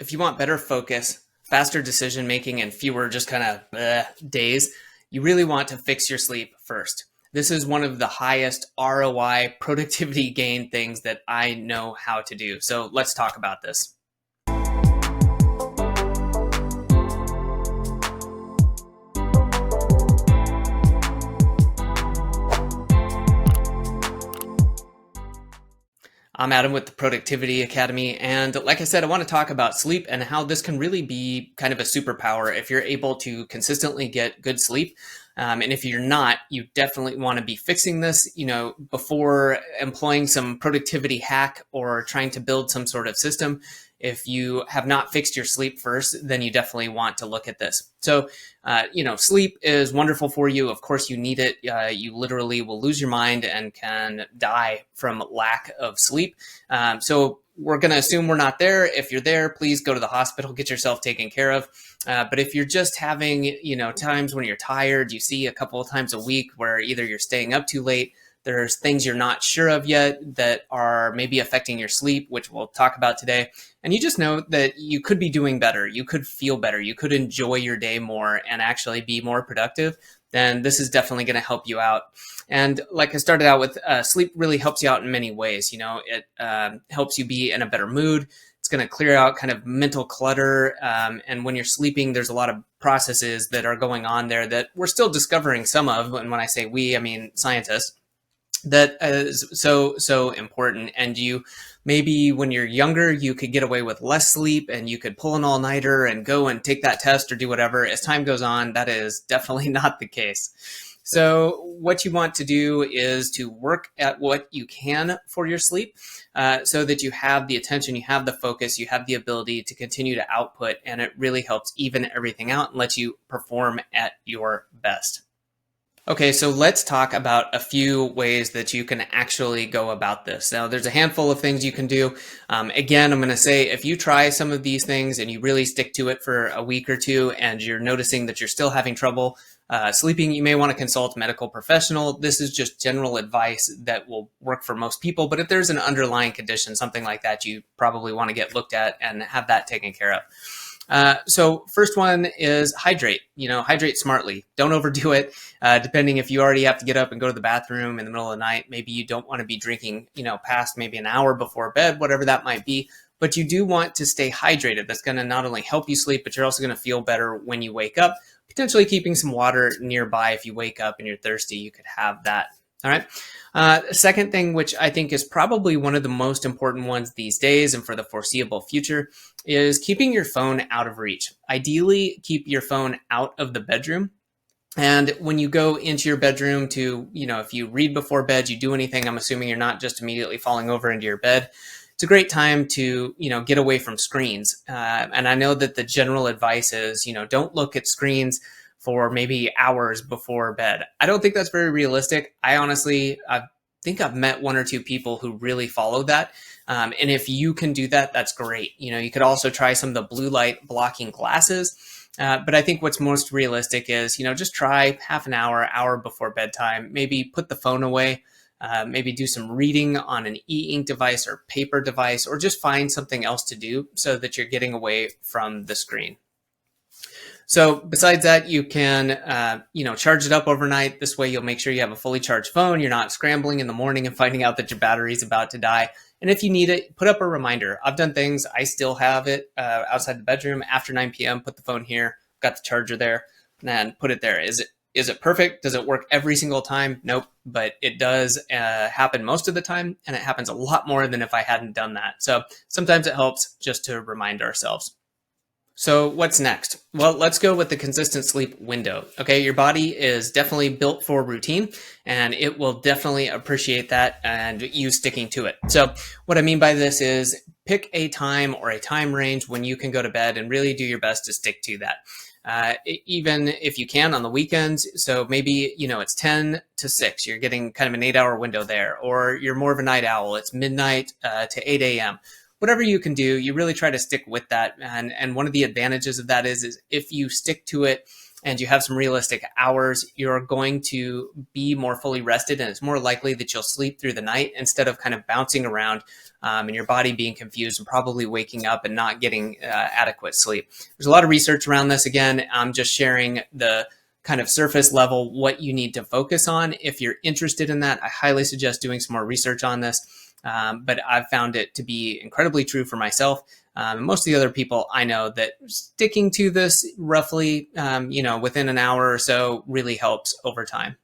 if you want better focus, faster decision making, and fewer just kind of days, you really want to fix your sleep first. This is one of the highest ROI productivity gain things that I know how to do. So let's talk about this. I'm Adam with the Productivity Academy. And like I said, I want to talk about sleep and how this can really be kind of a superpower if you're able to consistently get good sleep. And if you're not, you definitely want to be fixing this, before employing some productivity hack or trying to build some sort of system. If you have not fixed your sleep first, then you definitely want to look at this. So, sleep is wonderful for you. Of course, you need it. You literally will lose your mind and can die from lack of sleep. So we're going to assume we're not there. If you're there, please go to the hospital, get yourself taken care of. But if you're just having, times when you're tired, you see a couple of times a week where either you're staying up too late, there's things you're not sure of yet that are maybe affecting your sleep, which we'll talk about today. And you just know that you could be doing better. You could feel better. You could enjoy your day more and actually be more productive. Then this is definitely going to help you out. And like I started out with, sleep really helps you out in many ways. It helps you be in a better mood. It's going to clear out kind of mental clutter. And when you're sleeping, there's a lot of processes that are going on there that we're still discovering some of. And when I say we, I mean scientists. That is so important. And you maybe when you're younger, you could get away with less sleep and you could pull an all-nighter and go and take that test or do whatever. As time goes on, that is definitely not the case. So what you want to do is to work at what you can for your sleep, so that you have the attention, you have the focus, you have the ability to continue to output, and it really helps even everything out and lets you perform at your best. Okay, so let's talk about a few ways that you can actually go about this. Now, there's a handful of things you can do. Again, I'm going to say if you try some of these things and you really stick to it for a week or two and you're noticing that you're still having trouble sleeping, you may want to consult a medical professional. This is just general advice that will work for most people. But if there's an underlying condition, something like that, you probably want to get looked at and have that taken care of. So first one is hydrate, hydrate smartly. Don't overdo it. Depending if you already have to get up and go to the bathroom in the middle of the night, maybe you don't want to be drinking, past maybe an hour before bed, whatever that might be, but you do want to stay hydrated. That's going to not only help you sleep, but you're also going to feel better when you wake up, potentially keeping some water nearby. If you wake up and you're thirsty, you could have that. All right. Second thing, which I think is probably one of the most important ones these days and for the foreseeable future, is keeping your phone out of reach. Ideally, keep your phone out of the bedroom. And when you go into your bedroom to, if you read before bed, you do anything, I'm assuming you're not just immediately falling over into your bed. It's a great time to, get away from screens. And I know that the general advice is, don't look at screens for maybe hours before bed. I don't think that's very realistic. I think I've met one or two people who really follow that. And if you can do that, that's great. You could also try some of the blue light blocking glasses. But I think what's most realistic is, just try half an hour before bedtime, maybe put the phone away, maybe do some reading on an e-ink device or paper device, or just find something else to do so that you're getting away from the screen. So besides that, you can, charge it up overnight. This way you'll make sure you have a fully charged phone. You're not scrambling in the morning and finding out that your battery's about to die. And if you need it, put up a reminder. I've done things, I still have it outside the bedroom after 9 p.m., put the phone here, got the charger there, and then put it there. Is it perfect? Does it work every single time? Nope. But it does happen most of the time, and it happens a lot more than if I hadn't done that. So sometimes it helps just to remind ourselves. So what's next? Well, let's go with the consistent sleep window. Okay, your body is definitely built for routine, and it will definitely appreciate that and you sticking to it. So what I mean by this is pick a time or a time range when you can go to bed and really do your best to stick to that. Even if you can on the weekends. So maybe, it's 10 to 6, you're getting kind of an 8-hour window there, or you're more of a night owl. It's midnight to 8 a.m. whatever you can do, you really try to stick with that. And one of the advantages of that is if you stick to it and you have some realistic hours, you're going to be more fully rested, and it's more likely that you'll sleep through the night instead of kind of bouncing around and your body being confused and probably waking up and not getting adequate sleep. There's a lot of research around this. Again, I'm just sharing the kind of surface level, what you need to focus on. If you're interested in that, I highly suggest doing some more research on this. But I've found it to be incredibly true for myself. And most of the other people I know, that sticking to this roughly, within an hour or so really helps over time.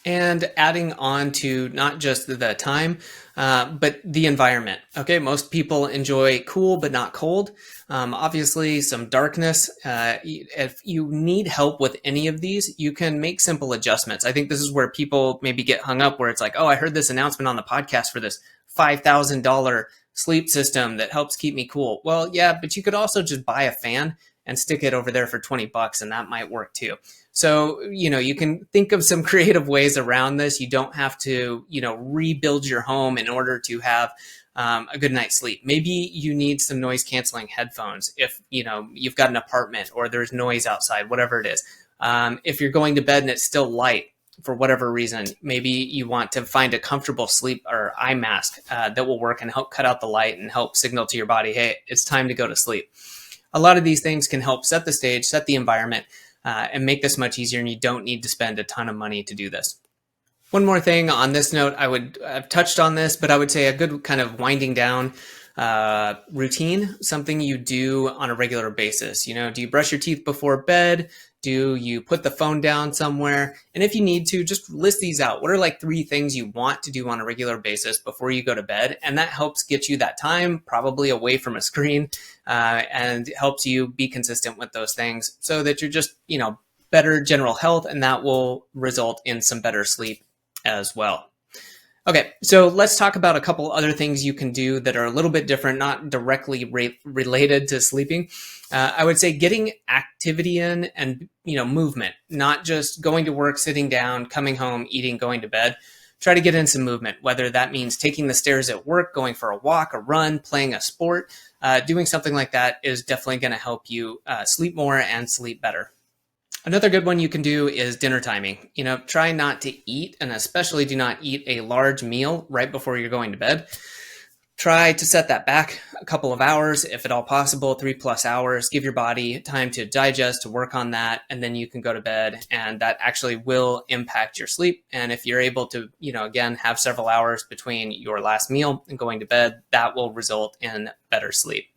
And adding on to not just the time, but the environment. Okay, most people enjoy cool but not cold. Obviously, some darkness. If you need help with any of these, you can make simple adjustments. I think this is where people maybe get hung up, where it's like, oh, I heard this announcement on the podcast for this $5,000 sleep system that helps keep me cool. Well, yeah, but you could also just buy a fan and stick it over there for $20, and that might work too. So, you can think of some creative ways around this. You don't have to, rebuild your home in order to have a good night's sleep. Maybe you need some noise canceling headphones if, you've got an apartment or there's noise outside, whatever it is. If you're going to bed and it's still light for whatever reason, maybe you want to find a comfortable sleep or eye mask that will work and help cut out the light and help signal to your body, hey, it's time to go to sleep. A lot of these things can help set the stage, set the environment, and make this much easier, and you don't need to spend a ton of money to do this. One more thing on this note, I've touched on this, but I would say a good kind of winding down routine, something you do on a regular basis. Do you brush your teeth before bed? Do you put the phone down somewhere? And if you need to, just list these out. What are like 3 things you want to do on a regular basis before you go to bed? And that helps get you that time probably away from a screen and helps you be consistent with those things so that you're just, better general health, and that will result in some better sleep as well. Okay, so let's talk about a couple other things you can do that are a little bit different, not directly related to sleeping. I would say getting activity in and, movement, not just going to work, sitting down, coming home, eating, going to bed. Try to get in some movement, whether that means taking the stairs at work, going for a walk, a run, playing a sport. Doing something like that is definitely going to help you sleep more and sleep better. Another good one you can do is dinner timing. Try not to eat, and especially do not eat a large meal right before you're going to bed. Try to set that back a couple of hours, if at all possible, 3+ hours. Give your body time to digest, to work on that, and then you can go to bed, and that actually will impact your sleep. And if you're able to, again, have several hours between your last meal and going to bed, that will result in better sleep.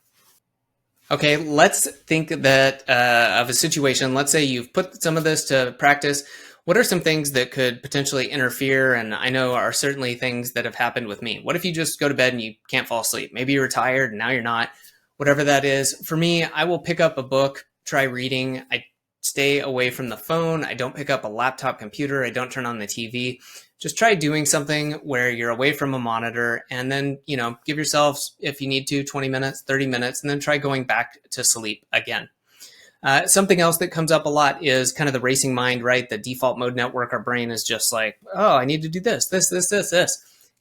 Okay, let's think that of a situation. Let's say you've put some of this to practice. What are some things that could potentially interfere? And I know are certainly things that have happened with me. What if you just go to bed and you can't fall asleep? Maybe you're tired and now you're not. Whatever that is. For me, I will pick up a book, try reading. I stay away from the phone. I don't pick up a laptop computer. I don't turn on the TV. Just try doing something where you're away from a monitor, and then, give yourself, if you need to, 20 minutes, 30 minutes, and then try going back to sleep again. Something else that comes up a lot is kind of the racing mind, right? The default mode network. Our brain is just like, oh, I need to do this.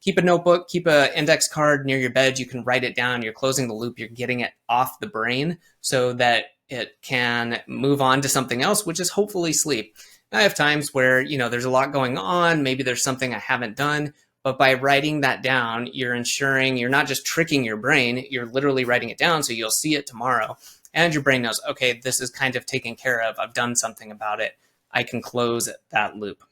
Keep a notebook, keep an index card near your bed. You can write it down. You're closing the loop. You're getting it off the brain so that it can move on to something else, which is hopefully sleep. I have times where, there's a lot going on. Maybe there's something I haven't done, but by writing that down, you're ensuring you're not just tricking your brain, you're literally writing it down so you'll see it tomorrow. And your brain knows, okay, this is kind of taken care of. I've done something about it. I can close that loop.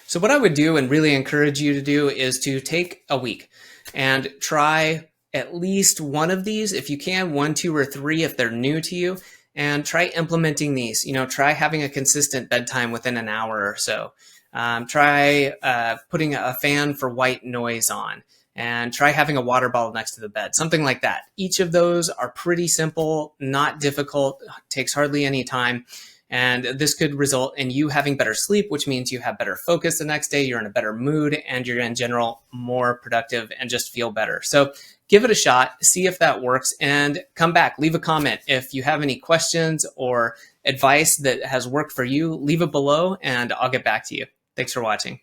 So what I would do and really encourage you to do is to take a week and try at least one of these. If you can, 1, 2, or 3, if they're new to you. And try implementing these. Try having a consistent bedtime within an hour or so. Try putting a fan for white noise on, and try having a water bottle next to the bed, something like that. Each of those are pretty simple, not difficult, takes hardly any time. And this could result in you having better sleep, which means you have better focus the next day, you're in a better mood, and you're in general more productive and just feel better. So give it a shot, see if that works, and come back. Leave a comment. If you have any questions or advice that has worked for you, leave it below, and I'll get back to you. Thanks for watching.